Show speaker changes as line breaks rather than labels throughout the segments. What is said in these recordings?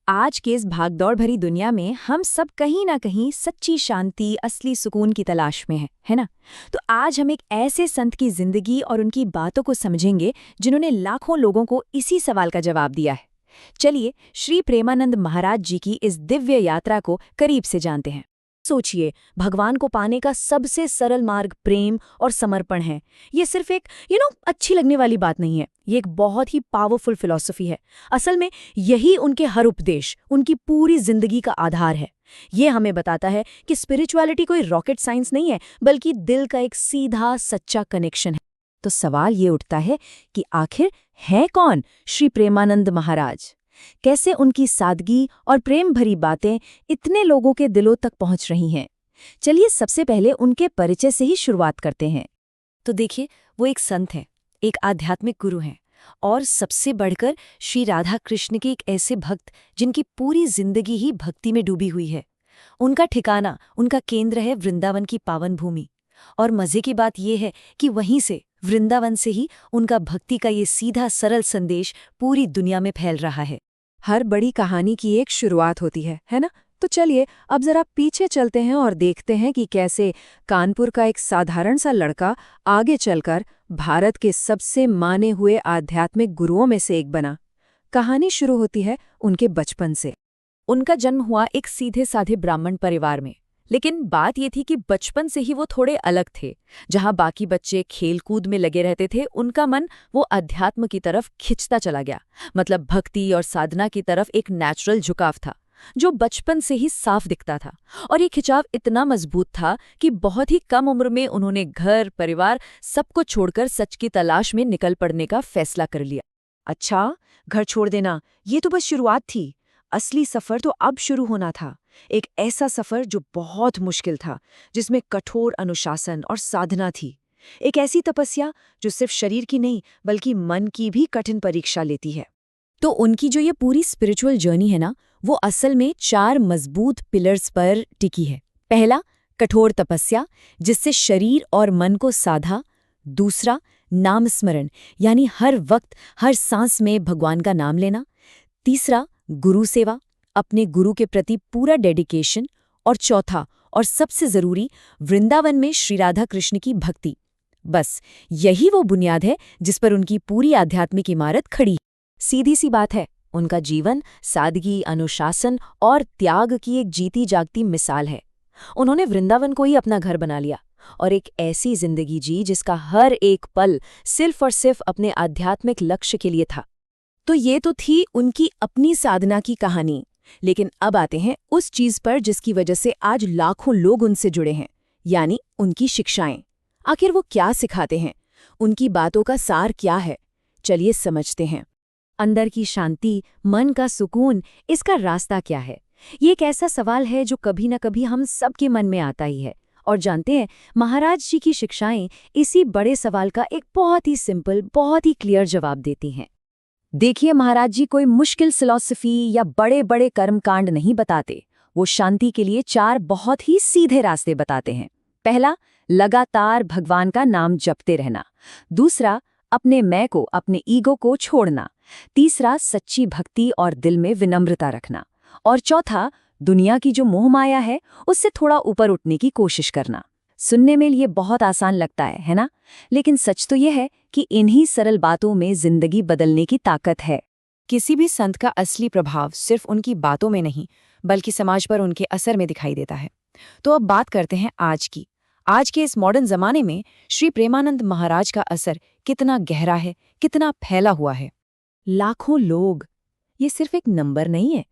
आज के इस भागदौड़ भरी दुनिया में हम सब कहीं ना कहीं सच्ची शांति, असली सुकून की तलाश में हैं, है ना? तो आज हम एक ऐसे संत की जिंदगी और उनकी बातों को समझेंगे जिन्होंने लाखों लोगों को इसी सवाल का जवाब दिया है। चलिए, श्री प्रेमानंद महाराज जी की इस दिव्य यात्रा को करीब से जानते हैं।
सोचिए, भगवान को पाने का सबसे सरल मार्ग प्रेम और समर्पण है। ये सिर्फ एक अच्छी लगने वाली बात नहीं है, ये एक बहुत ही पावरफुल फिलॉसफी है। असल में यही उनके हर उपदेश, उनकी पूरी जिंदगी का आधार है। ये हमें बताता है कि स्पिरिचुअलिटी कोई रॉकेट साइंस नहीं है, बल्कि दिल का एक सीधा सच्चा कनेक्शन है। तो सवाल ये उठता है कि आखिर है कौन श्री प्रेमानंद महाराज? कैसे उनकी सादगी और प्रेम भरी बातें इतने लोगों के दिलों तक पहुंच रही हैं? चलिए सबसे पहले उनके परिचय से ही शुरुआत करते हैं। तो देखिए, वो एक संत हैं, एक आध्यात्मिक गुरु हैं और सबसे बढ़कर श्री राधा कृष्ण के एक ऐसे भक्त जिनकी पूरी जिंदगी ही भक्ति में डूबी हुई है। उनका ठिकाना, उनका केंद्र है वृंदावन की पावन भूमि। और मजे की बात यह है कि वहीं से, वृंदावन से ही उनका भक्ति का ये सीधा सरल संदेश पूरी दुनिया में फैल रहा है।
हर बड़ी कहानी की एक शुरुआत होती है ना? तो चलिए अब जरा पीछे चलते हैं और देखते हैं कि कैसे कानपुर का एक साधारण सा लड़का आगे चलकर भारत के सबसे माने हुए आध्यात्मिक गुरुओं में से एक बना। कहानी शुरू होती है उनके बचपन से। उनका जन्म हुआ एक सीधे साधे ब्राह्मण परिवार में, लेकिन बात ये थी कि बचपन से ही वो थोड़े अलग थे। जहां बाकी बच्चे खेलकूद में लगे रहते थे, उनका मन वो अध्यात्म की तरफ खिंचता चला गया। मतलब भक्ति और साधना की तरफ एक नेचुरल झुकाव था, जो बचपन से ही साफ दिखता था। और ये खिंचाव इतना मजबूत था कि बहुत ही कम उम्र में उन्होंने घर, परिवार सबको छोड़कर सच की तलाश में निकल पड़ने का फैसला कर लिया।
अच्छा, घर छोड़ देना ये तो बस शुरुआत थी। असली सफर तो अब शुरू होना था। एक ऐसा सफर जो बहुत मुश्किल था, जिसमें कठोर अनुशासन और साधना थी। एक ऐसी तपस्या जो सिर्फ शरीर की नहीं बल्कि मन की भी कठिन परीक्षा लेती है।
तो उनकी जो ये पूरी स्पिरिचुअल जर्नी है ना, वो असल में 4 मजबूत पिलर्स पर टिकी है। पहला, कठोर तपस्या, जिससे शरीर और मन को साधा। दूसरा, नाम स्मरण, यानी हर वक्त हर सांस में भगवान का नाम लेना। तीसरा, गुरु सेवा, अपने गुरु के प्रति पूरा डेडिकेशन। और चौथा और सबसे जरूरी, वृंदावन में श्री राधा कृष्ण की भक्ति। बस यही वो बुनियाद है जिस पर उनकी पूरी आध्यात्मिक इमारत खड़ी है। सीधी सी बात है, उनका जीवन सादगी, अनुशासन और त्याग की एक जीती जागती मिसाल है। उन्होंने वृंदावन को ही अपना घर बना लिया और एक ऐसी जिंदगी जी जिसका हर एक पल सिर्फ और सिर्फ अपने आध्यात्मिक लक्ष्य के लिए था। तो ये तो थी उनकी अपनी साधना की कहानी, लेकिन अब आते हैं उस चीज पर जिसकी वजह से आज लाखों लोग उनसे जुड़े हैं, यानी उनकी शिक्षाएं। आखिर वो क्या सिखाते हैं? उनकी बातों का सार क्या है? चलिए समझते हैं। अंदर की शांति, मन का सुकून, इसका रास्ता क्या है? ये एक ऐसा सवाल है जो कभी न कभी हम सबके मन में आता ही है। और जानते हैं, महाराज जी की शिक्षाएं इसी बड़े सवाल का एक बहुत ही सिंपल, बहुत ही क्लियर जवाब देती हैं। देखिए, महाराज जी कोई मुश्किल फिलॉसफी या बड़े बड़े कर्मकांड नहीं बताते। वो शांति के लिए 4 बहुत ही सीधे रास्ते बताते हैं। पहला, लगातार भगवान का नाम जपते रहना। दूसरा, अपने मैं को, अपने ईगो को छोड़ना। तीसरा, सच्ची भक्ति और दिल में विनम्रता रखना। और चौथा, दुनिया की जो मोह माया है उससे थोड़ा ऊपर उठने की कोशिश करना। सुनने में ये बहुत आसान लगता है ना? लेकिन सच तो ये है कि इन्हीं सरल बातों में जिंदगी बदलने की ताकत है।
किसी भी संत का असली प्रभाव सिर्फ उनकी बातों में नहीं, बल्कि समाज पर उनके असर में दिखाई देता है। तो अब बात करते हैं आज की। आज के इस मॉडर्न जमाने में श्री प्रेमानंद महाराज का असर कितना गहरा है, कितना फैला हुआ है।
लाखों लोग, ये सिर्फ एक नंबर नहीं है।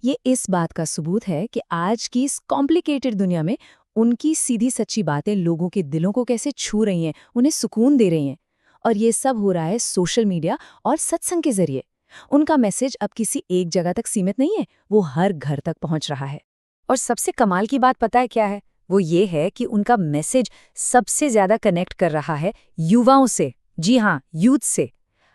ये इस बात का सबूत है कि आज की इस कॉम्प्लिकेटेड दुनिया में उनकी सीधी सच्ची बातें लोगों के दिलों को कैसे छू रही हैं, उन्हें सुकून दे रही हैं। और ये सब हो रहा है सोशल मीडिया और सत्संग के जरिए। उनका मैसेज अब किसी एक जगह तक सीमित नहीं है, वो हर घर तक पहुंच रहा है। और सबसे कमाल की बात पता है क्या है? वो ये है कि उनका मैसेज सबसे ज्यादा कनेक्ट कर रहा है युवाओं से। जी हाँ, यूथ से।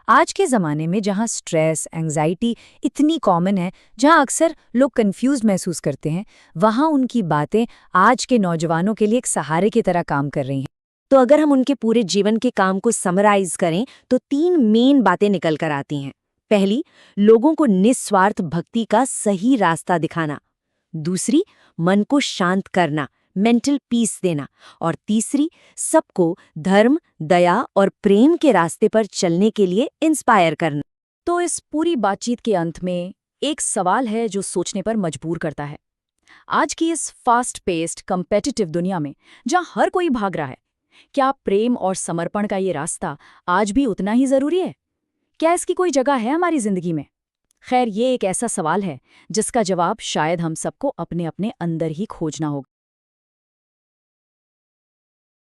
आज के ज़माने में जहाँ स्ट्रेस, एंग्जाइटी इतनी कॉमन है, जहाँ अक्सर लोग कंफ्यूज महसूस करते हैं, वहाँ उनकी बातें आज के नौजवानों के लिए एक सहारे की तरह काम कर रही हैं।
तो अगर हम उनके पूरे जीवन के काम को समराइज करें तो 3 मेन बातें निकल कर आती हैं। पहली, लोगों को निस्वार्थ भक्ति का सही रास्ता दिखाना। दूसरी, मन को शांत करना, मेंटल पीस देना। और तीसरी, सबको धर्म, दया और प्रेम के रास्ते पर चलने के लिए इंस्पायर करना।
तो इस पूरी बातचीत के अंत में एक सवाल है जो सोचने पर मजबूर करता है। आज की इस फास्ट पेस्ड कम्पेटिटिव दुनिया में जहां हर कोई भाग रहा है, क्या प्रेम और समर्पण का ये रास्ता आज भी उतना ही जरूरी है? क्या इसकी कोई जगह है हमारी जिंदगी में? खैर, ये एक ऐसा सवाल है जिसका जवाब शायद हम सबको अपने अपने अंदर ही खोजना होगा।